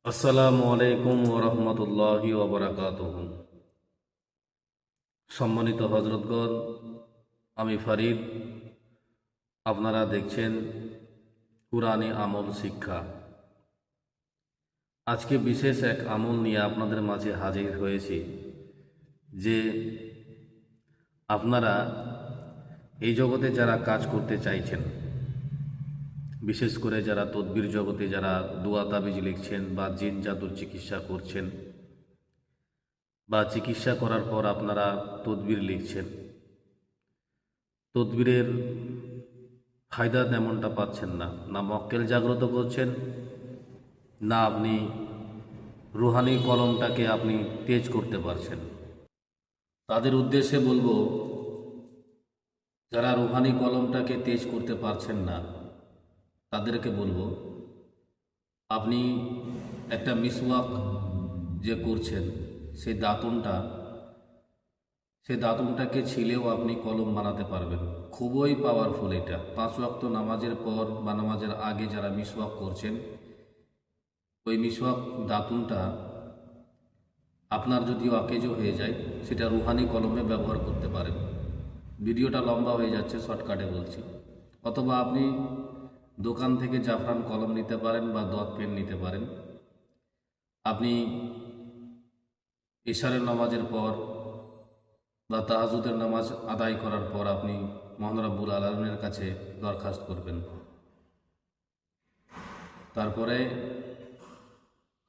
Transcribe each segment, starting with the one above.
আসসালামু আলাইকুম ওরহমতুল্লাহি ওবরাকাতুহু। সম্মানিত হজরতগণ, আমি ফারিদ। আপনারা দেখছেন কুরআনী আমল শিক্ষা। আজকে বিশেষ এক আমল নিয়ে আপনাদের মাঝে হাজির হয়েছি যে আপনারা এই জগতে যারা কাজ করতে চাইছেন, বিশেষ করে যারা তদবির জগতে যারা দোয়া তাবিজ লিখছেন বা জিন জাদুর চিকিৎসা করছেন বা চিকিৎসা করার পর আপনারা তদবির লিখছেন, তদবিরের ফায়দা তেমনটা পাচ্ছেন না, না মক্কেল জাগ্রত করছেন, না আপনি রুহানি কলমটাকে আপনি তেজ করতে পারছেন। তাদের উদ্দেশ্যে বলবো, যারা রুহানি কলমটাকে তেজ করতে পারছেন না তাদেরকে বলবো, আপনি একটা মিসওয়াক যে করছেন সেই দাঁতনটাকে ছিলেও আপনি কলম বানাতে পারবেন। খুবই পাওয়ারফুল এটা। 5 ওয়াক্ত নামাজের পর বা নামাজের আগে যারা মিসওয়াক করছেন, ওই মিসওয়াক দাঁতনটা আপনার যদি অকেজো হয়ে যায়, সেটা রুহানি কলমে ব্যবহার করতে পারেন। ভিডিওটা লম্বা হয়ে যাচ্ছে, শর্টকাটে বলছি। অথবা আপনি দোকান থেকে জাফরান কলম নিতে পারেন বা দত পেন নিতে পারেন। আপনি ইশারের নামাজের পর বা তাহাজ্জুদের নামাজ আদায় করার পর আপনি মহান রব্বুল আলামিনের কাছে দরখাস্ত করবেন। তারপরে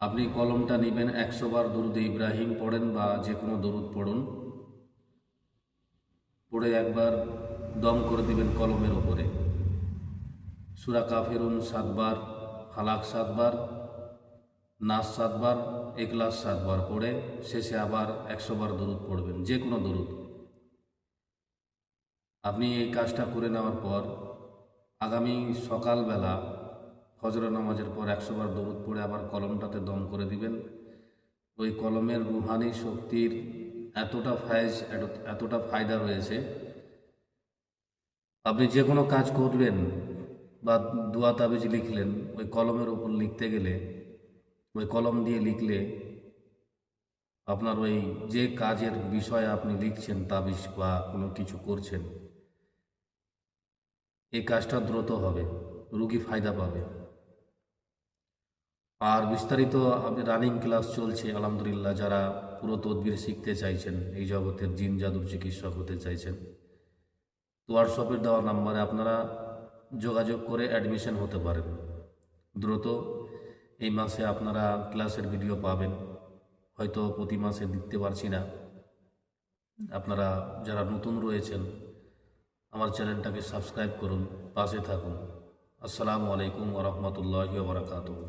আপনি কলমটা নেবেন, 100 বার দরুদ ইব্রাহিম পড়েন বা যে কোনো দরুদ পড়ুন, পড়ে একবার দম করে দিবেন কলমের ওপরে। সূরা কাফিরুন 7 বার, ফালাক 7 বার, নাস 7 বার, ইখলাস 7 বার পড়ে শেষে আবার 100 বার দরুদ পড়বেন, যে কোনো দরুদ। আপনি এই কাজটা করে নেওয়ার পর আগামী সকালবেলা ফজরের নামাজের পর 100 বার দরুদ পড়ে আবার কলমটাতে দম করে দিবেন। ওই কলমের রুহানি শক্তির এতটা ফায়দা রয়েছে, আপনি যে কোনো কাজ করবেন বা দোয়া তাবিজ লিখলেন, ওই কলমের ওপর লিখতে গেলে, ওই কলম দিয়ে লিখলে আপনার ওই যে কাজের বিষয়ে আপনি লিখছেন, তাবিজ বা কোনো কিছু করছেন, এই কাজটা দ্রুত হবে, রোগী ফায়দা পাবে। আর বিস্তারিত আপনি রানিং ক্লাস চলছে আলহামদুলিল্লাহ। যারা পুরো তদবির শিখতে চাইছেন, এই জগতের জিন জাদুর চিকিৎসক হতে চাইছেন, তো হোয়াটসঅ্যাপের দেওয়া নাম্বারে আপনারা যোগাযোগ করে অ্যাডমিশন হতে পারেন। দ্রুত এই মাসে আপনারা ক্লাসের ভিডিও পাবেন। হয়তো প্রতি মাসে দিতে পারছি না। আপনারা যারা নতুন রয়েছেন, আমার চ্যানেলটাকে সাবস্ক্রাইব করুন, পাশে থাকুন। আসসালামু আলাইকুম ওয়া রাহমাতুল্লাহি ওয়া বারাকাতুহু।